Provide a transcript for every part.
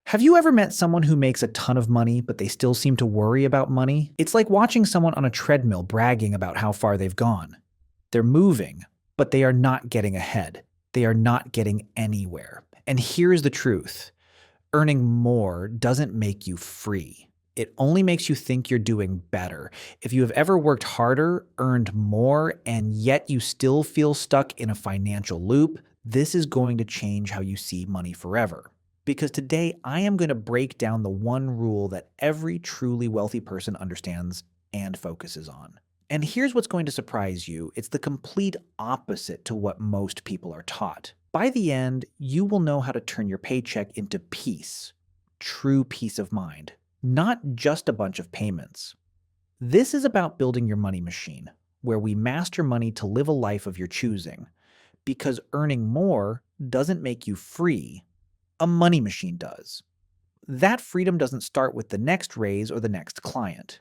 Have you ever met someone who makes a ton of money, but they still seem to worry about money? It's like watching someone on a treadmill bragging about how far they've gone. They're moving, but they are not getting ahead. They are not getting anywhere. And here's the truth: earning more doesn't make you free. It only makes you think you're doing better. If you have ever worked harder, earned more, and yet you still feel stuck in a financial loop, this is going to change how you see money forever. Because today I am going to break down the one rule that every truly wealthy person understands and focuses on. And here's what's going to surprise you: it's the complete opposite to what most people are taught. By the end, you will know how to turn your paycheck into peace, true peace of mind, not just a bunch of payments. This is about building your money machine, where we master money to live a life of your choosing. Because earning more doesn't make you free, a money machine does. That freedom doesn't start with the next raise or the next client.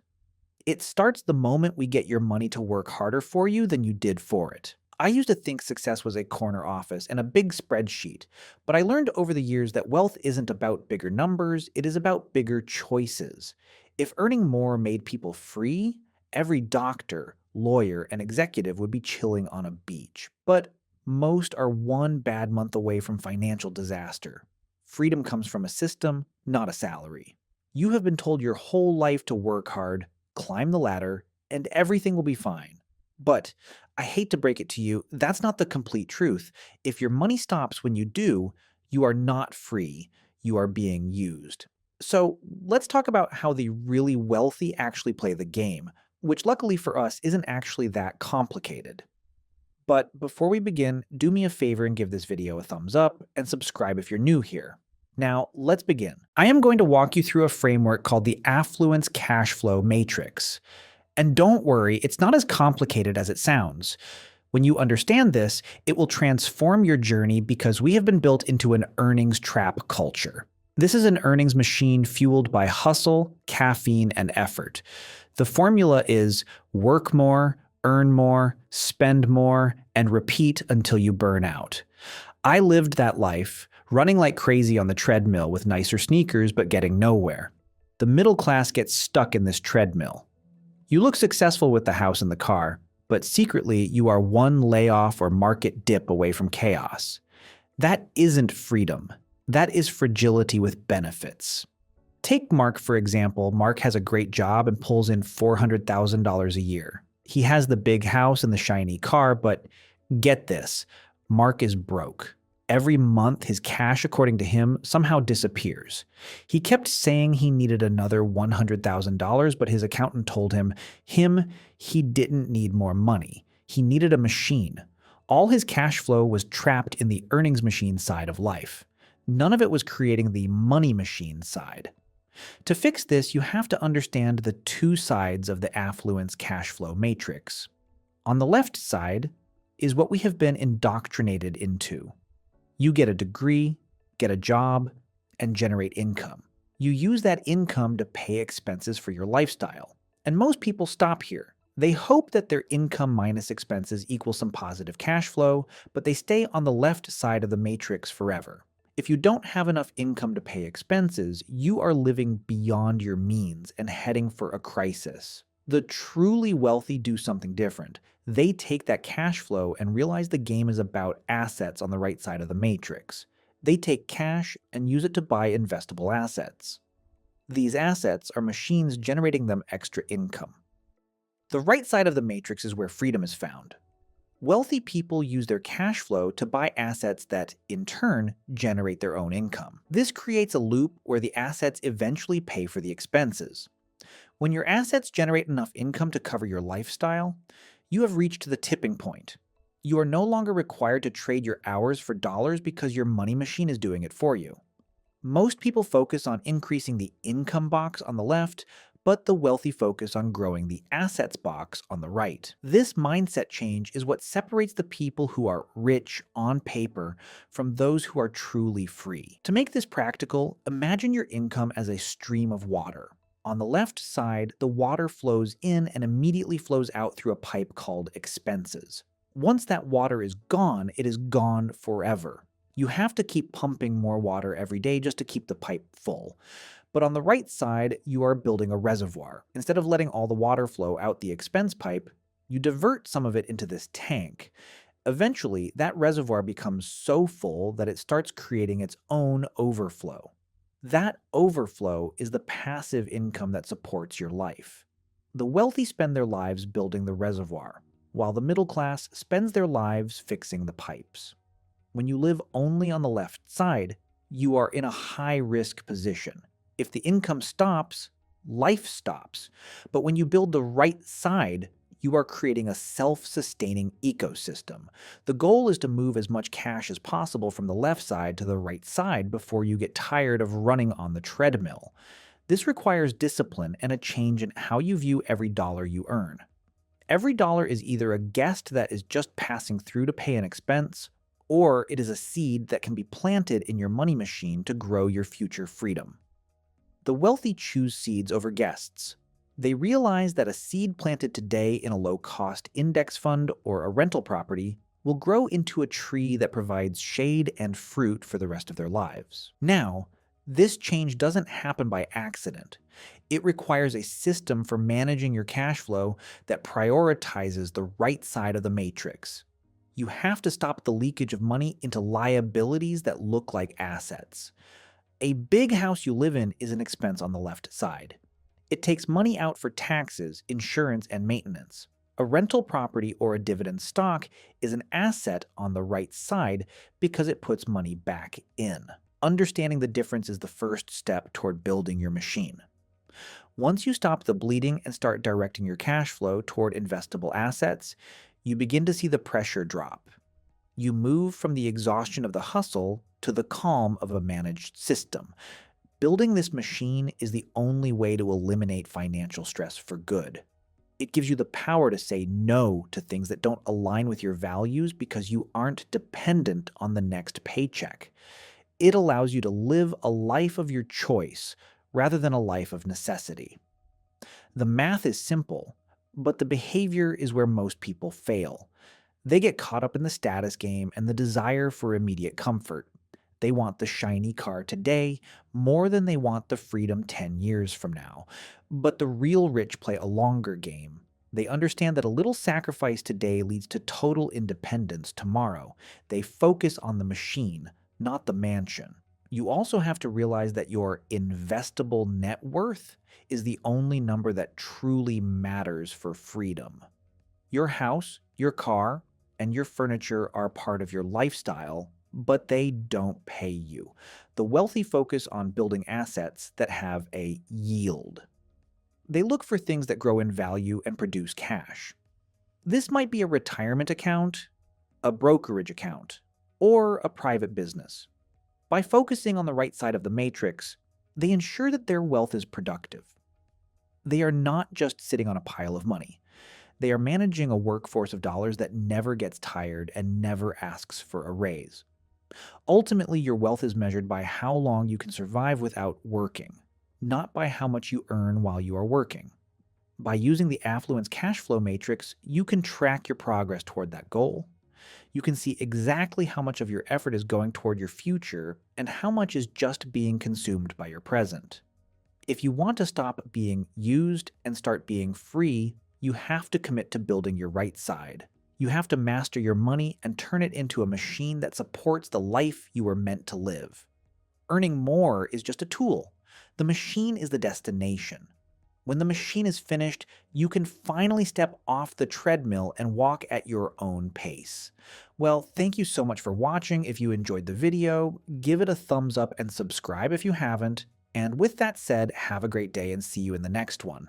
It starts the moment we get your money to work harder for you than you did for it. I used to think success was a corner office and a big spreadsheet, but I learned over the years that wealth isn't about bigger numbers, it is about bigger choices. If earning more made people free, every doctor, lawyer, and executive would be chilling on a beach. But most are one bad month away from financial disaster. Freedom comes from a system, not a salary. You have been told your whole life to work hard, climb the ladder, and everything will be fine. But I hate to break it to you, that's not the complete truth. If your money stops when you do, you are not free. You are being used. So let's talk about how the really wealthy actually play the game, which luckily for us isn't actually that complicated. But before we begin, do me a favor and give this video a thumbs up and subscribe if you're new here. Now, let's begin. I am going to walk you through a framework called the affluence cash flow matrix. And don't worry, it's not as complicated as it sounds. When you understand this, it will transform your journey because we have been built into an earnings trap culture. This is an earnings machine fueled by hustle, caffeine, and effort. The formula is work more, earn more, spend more, and repeat until you burn out. I lived that life, running like crazy on the treadmill with nicer sneakers but getting nowhere. The middle class gets stuck in this treadmill. You look successful with the house and the car, but secretly you are one layoff or market dip away from chaos. That isn't freedom. That is fragility with benefits. Take Mark, for example. Mark has a great job and pulls in $400,000 a year. He has the big house and the shiny car, but get this, Mark is broke. Every month, his cash, according to him, somehow disappears. He kept saying he needed another $100,000, but his accountant told him, he didn't need more money. He needed a machine. All his cash flow was trapped in the earnings machine side of life. None of it was creating the money machine side. To fix this, you have to understand the two sides of the affluence cash flow matrix. On the left side is what we have been indoctrinated into. You get a degree, get a job, and generate income. You use that income to pay expenses for your lifestyle. And most people stop here. They hope that their income minus expenses equals some positive cash flow, but they stay on the left side of the matrix forever. If you don't have enough income to pay expenses, you are living beyond your means and heading for a crisis. The truly wealthy do something different. They take that cash flow and realize the game is about assets on the right side of the matrix. They take cash and use it to buy investable assets. These assets are machines generating them extra income. The right side of the matrix is where freedom is found. Wealthy people use their cash flow to buy assets that, in turn, generate their own income. This creates a loop where the assets eventually pay for the expenses. When your assets generate enough income to cover your lifestyle, you have reached the tipping point. You are no longer required to trade your hours for dollars because your money machine is doing it for you. Most people focus on increasing the income box on the left, but the wealthy focus on growing the assets box on the right. This mindset change is what separates the people who are rich on paper from those who are truly free. To make this practical, imagine your income as a stream of water. On the left side, the water flows in and immediately flows out through a pipe called expenses. Once that water is gone, it is gone forever. You have to keep pumping more water every day just to keep the pipe full. But on the right side, you are building a reservoir. Instead of letting all the water flow out the expense pipe, you divert some of it into this tank. Eventually, that reservoir becomes so full that it starts creating its own overflow. That overflow is the passive income that supports your life. The wealthy spend their lives building the reservoir, while the middle class spends their lives fixing the pipes. When you live only on the left side, you are in a high-risk position. If the income stops, life stops. But when you build the right side, you are creating a self-sustaining ecosystem. The goal is to move as much cash as possible from the left side to the right side before you get tired of running on the treadmill. This requires discipline and a change in how you view every dollar you earn. Every dollar is either a guest that is just passing through to pay an expense, or it is a seed that can be planted in your money machine to grow your future freedom. The wealthy choose seeds over guests. They realize that a seed planted today in a low-cost index fund or a rental property will grow into a tree that provides shade and fruit for the rest of their lives. Now, this change doesn't happen by accident. It requires a system for managing your cash flow that prioritizes the right side of the matrix. You have to stop the leakage of money into liabilities that look like assets. A big house you live in is an expense on the left side. It takes money out for taxes, insurance, and maintenance. A rental property or a dividend stock is an asset on the right side because it puts money back in. Understanding the difference is the first step toward building your machine. Once you stop the bleeding and start directing your cash flow toward investable assets, you begin to see the pressure drop. You move from the exhaustion of the hustle to the calm of a managed system. Building this machine is the only way to eliminate financial stress for good. It gives you the power to say no to things that don't align with your values because you aren't dependent on the next paycheck. It allows you to live a life of your choice rather than a life of necessity. The math is simple, but the behavior is where most people fail. They get caught up in the status game and the desire for immediate comfort. They want the shiny car today more than they want the freedom 10 years from now. But the real rich play a longer game. They understand that a little sacrifice today leads to total independence tomorrow. They focus on the machine, not the mansion. You also have to realize that your investable net worth is the only number that truly matters for freedom. Your house, your car, and your furniture are part of your lifestyle, but they don't pay you. The wealthy focus on building assets that have a yield. They look for things that grow in value and produce cash. This might be a retirement account, a brokerage account, or a private business. By focusing on the right side of the matrix, they ensure that their wealth is productive. They are not just sitting on a pile of money. They are managing a workforce of dollars that never gets tired and never asks for a raise. Ultimately, your wealth is measured by how long you can survive without working, not by how much you earn while you are working. By using the affluence cash flow matrix, you can track your progress toward that goal. You can see exactly how much of your effort is going toward your future and how much is just being consumed by your present. If you want to stop being used and start being free, you have to commit to building your right side. You have to master your money and turn it into a machine that supports the life you were meant to live. Earning more is just a tool. The machine is the destination. When the machine is finished, you can finally step off the treadmill and walk at your own pace. Well, thank you so much for watching. If you enjoyed the video, give it a thumbs up and subscribe if you haven't. And with that said, have a great day and see you in the next one.